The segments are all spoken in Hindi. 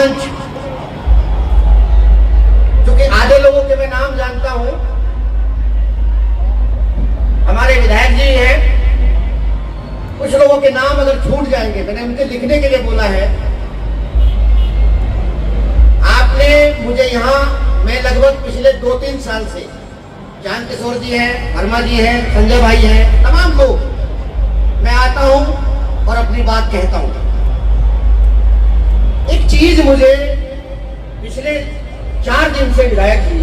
मंच, क्योंकि आधे लोगों के मैं नाम जानता हूं, हमारे विधायक जी हैं, कुछ लोगों के नाम अगर छूट जाएंगे, मैंने उनके लिखने के लिए बोला है। आपने मुझे यहाँ, मैं लगभग पिछले 2-3 साल से, चांद किशोर जी हैं, वर्मा जी हैं, संजय भाई हैं, तमाम लोग, मैं आता हूं और अपनी बात कहता हूं। एक चीज मुझे पिछले 4 दिन से विधायक जी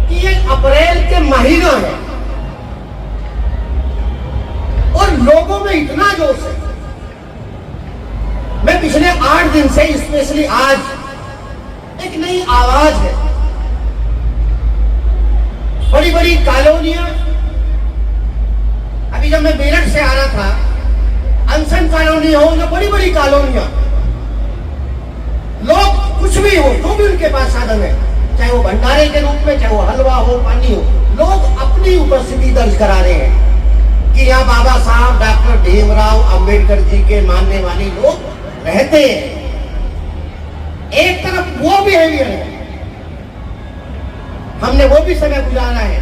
कि ये अप्रैल के महीना है और लोगों में इतना जोश है। मैं पिछले 8 दिन से, स्पेशली आज एक नई आवाज है, बड़ी बड़ी कॉलोनियां, अभी जब मैं मेरठ से आ रहा था, अनसन कॉलोनी हो या बड़ी बड़ी कॉलोनियां, लोग कुछ भी हो, जो भी उनके पास साधन है, चाहे वो भंडारे के रूप में, चाहे वो हलवा हो, पानी हो, लोग अपनी उपस्थिति दर्ज करा रहे हैं कि यहाँ बाबा साहब डॉक्टर भीमराव अंबेडकर जी के मानने वाले लोग रहते हैं। एक तरफ वो बिहेवियर है, हमने वो भी समय गुजारा है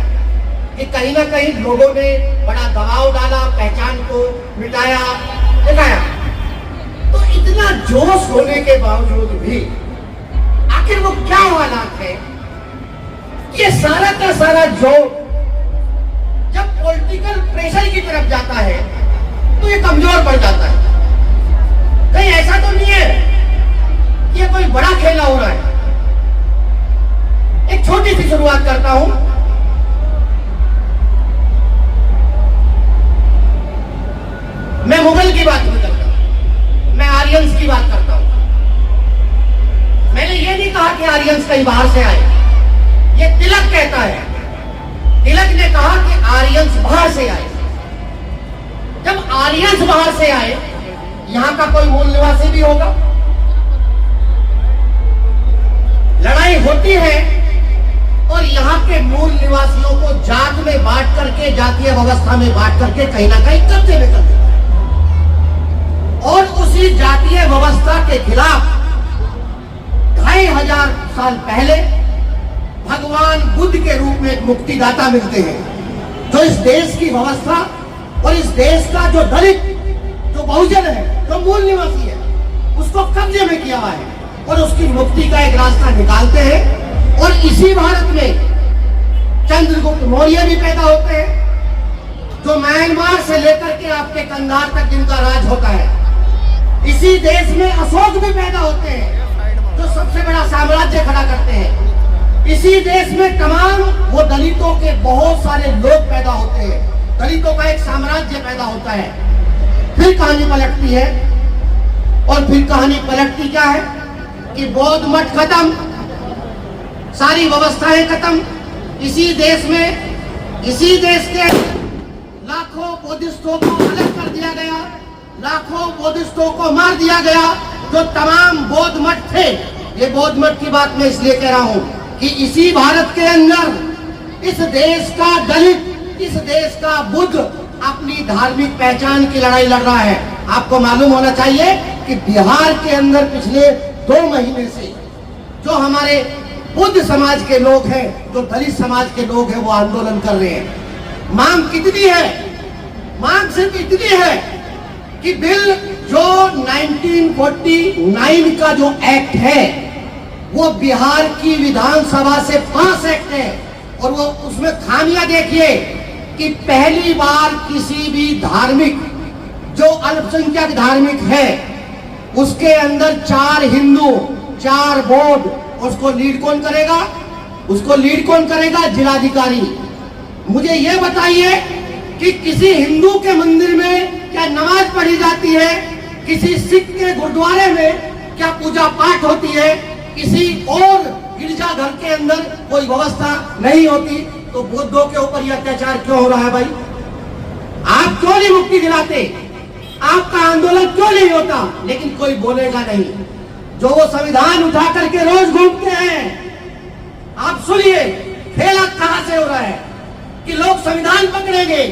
कि कहीं ना कहीं लोगों ने बड़ा दबाव डाला, पहचान को मिटाया, दिखाया। तो इतना जोश होने के बावजूद भी आखिर वो क्या हालात है? ये सारा का सारा जोर जब पॉलिटिकल प्रेशर की तरफ जाता है तो ये कमजोर पड़ जाता है। कहीं ऐसा तो नहीं है कि ये कोई बड़ा खेला हो रहा है। एक छोटी सी शुरुआत करता हूं। मैं मुगल की बात नहीं करता, मैं आर्यंस की बात करता हूं। मैंने ये नहीं कहा कि आर्यंस कहीं बाहर से आए, ये तिलक कहता है। तिलक ने कहा कि आर्यंस बाहर से आए। जब आर्यंस बाहर से आए, यहां का कोई मूल निवासी भी होगा। लड़ाई होती है और यहाँ के मूल निवासियों को जात में बांट करके, जातीय व्यवस्था में बांट करके कहीं ना कहीं कब्जे में कर देता है। और उसी जातीय व्यवस्था के खिलाफ 2500 साल पहले भगवान बुद्ध के रूप में एक मुक्तिदाता मिलते हैं, जो इस देश की व्यवस्था और इस देश का जो दलित, जो बहुजन है, जो मूल निवासी है, उसको कब्जे में किया हुआ है और उसकी मुक्ति का एक रास्ता निकालते हैं। और इसी भारत में चंद्रगुप्त मौर्य भी पैदा होते हैं, जो म्यांमार से लेकर के आपके कंधार तक जिनका राज होता है। इसी देश में अशोक भी पैदा होते हैं, जो सबसे बड़ा साम्राज्य खड़ा करते हैं। इसी देश में तमाम वो दलितों के बहुत सारे लोग पैदा होते हैं, दलितों का एक साम्राज्य पैदा होता है। फिर कहानी पलटती है, और फिर कहानी पलटती क्या है कि बौद्ध मठ खत्म, सारी व्यवस्थाएं खत्म। इसी देश में, इसी देश के लाखों बौद्धिस्टों को अलग कर दिया गया, लाखों बौद्धिस्टों को मार दिया गया। जो तमाम बौद्ध मठ थे, ये बौद्ध मठ की बात मैं इसलिए कह रहा हूं कि इसी भारत के अंदर इस देश का दलित, इस देश का बुद्ध अपनी धार्मिक पहचान की लड़ाई लड़ रहा है। आपको मालूम होना चाहिए कि बिहार के अंदर पिछले 2 महीने से जो हमारे बुद्ध समाज के लोग हैं, जो दलित समाज के लोग हैं, वो आंदोलन कर रहे हैं। मांग कितनी है? मांग सिर्फ इतनी है कि बिल जो 1949 का जो एक्ट है, वो बिहार की विधानसभा से पास एक्ट है। और वो उसमें खामियां देखिए कि पहली बार किसी भी धार्मिक, जो अल्पसंख्यक धार्मिक है, उसके अंदर 4 हिंदू, 4 बौद्ध, उसको लीड कौन करेगा? उसको लीड कौन करेगा? जिलाधिकारी। मुझे ये बताइए कि किसी हिंदू के मंदिर में क्या नमाज पढ़ी जाती है? किसी सिख के गुरुद्वारे में क्या पूजा पाठ होती है? किसी और गिरजाघर के अंदर कोई व्यवस्था नहीं होती? तो बुद्धों के ऊपर यह अत्याचार क्यों हो रहा है भाई? आप क्यों नहीं मुक्ति दिलाते? आपका आंदोलन क्यों नहीं होता? लेकिन कोई बोलेगा नहीं। जो वो संविधान उठा करके रोज घूमते हैं, आप सुनिए खेला कहां से हो रहा है कि लोग संविधान पकड़ेंगे,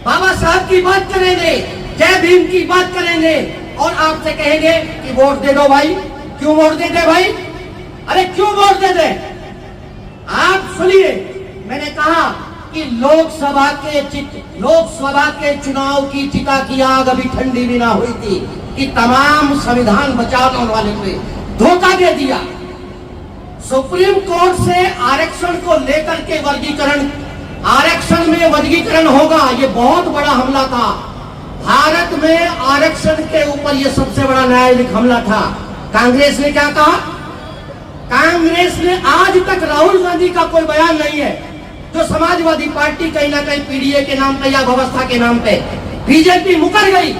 बाबा साहब की बात करेंगे, जय भीम की बात करेंगे और आपसे कहेंगे कि वोट दे दो भाई, क्यों वोट देते भाई? अरे क्यों वोट देते? आप सुनिए, मैंने कहा कि लोकसभा के चुनाव की चिता की आग अभी ठंडी भी ना हुई थी कि तमाम संविधान बचाने वाले ने धोखा दे दिया। सुप्रीम कोर्ट से आरक्षण को लेकर के आरक्षण में वर्गीकरण होगा, ये बहुत बड़ा हमला था। भारत में आरक्षण के ऊपर ये सबसे बड़ा न्यायिक हमला था। कांग्रेस ने क्या कहा? कांग्रेस ने आज तक राहुल गांधी का कोई बयान नहीं है। जो समाजवादी पार्टी कहीं ना कहीं पीडीए के नाम पे या व्यवस्था के नाम पे बीजेपी मुकर गई,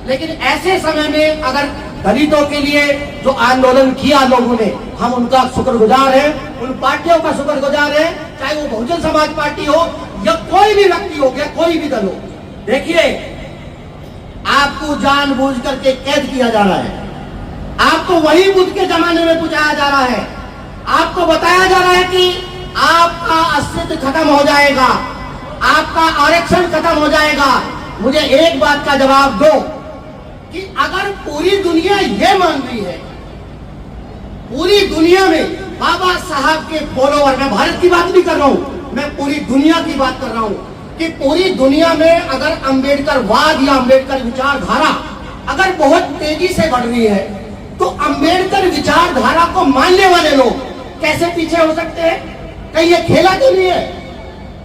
लेकिन ऐसे समय में अगर दलितों के लिए जो आंदोलन किया लोगों ने, हम उनका शुक्रगुजार हैं, उन पार्टियों का शुक्रगुजार हैं, चाहे वो बहुजन समाज पार्टी हो या कोई भी व्यक्ति हो या कोई भी दल हो। देखिए, आपको जानबूझ करके कैद किया जा रहा है, आपको वही बुद्ध के जमाने में पहुंचाया जा रहा है, आपको बताया जा रहा है कि आपका अस्तित्व खत्म हो जाएगा, आपका आरक्षण खत्म हो जाएगा। मुझे एक बात का जवाब दो कि अगर पूरी दुनिया ये मान रही है, पूरी दुनिया में बाबा साहब के फॉलोअर, मैं भारत की बात नहीं कर रहा हूं, मैं पूरी दुनिया की बात कर रहा हूं कि पूरी दुनिया में अगर अंबेडकरवाद या अंबेडकर विचारधारा अगर बहुत तेजी से बढ़ रही है, तो अंबेडकर विचारधारा को मानने वाले लोग कैसे पीछे हो सकते हैं? कहीं ये खेला तो नहीं है?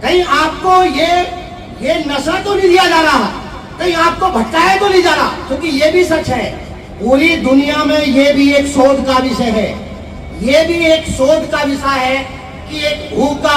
कहीं आपको ये नशा तो नहीं दिया जा रहा? कहीं आपको भटकाया तो नहीं जा रहा? क्योंकि ये भी सच है, पूरी दुनिया में ये भी एक शोध का विषय है, ये भी एक शोध का विषय है कि एक भूखा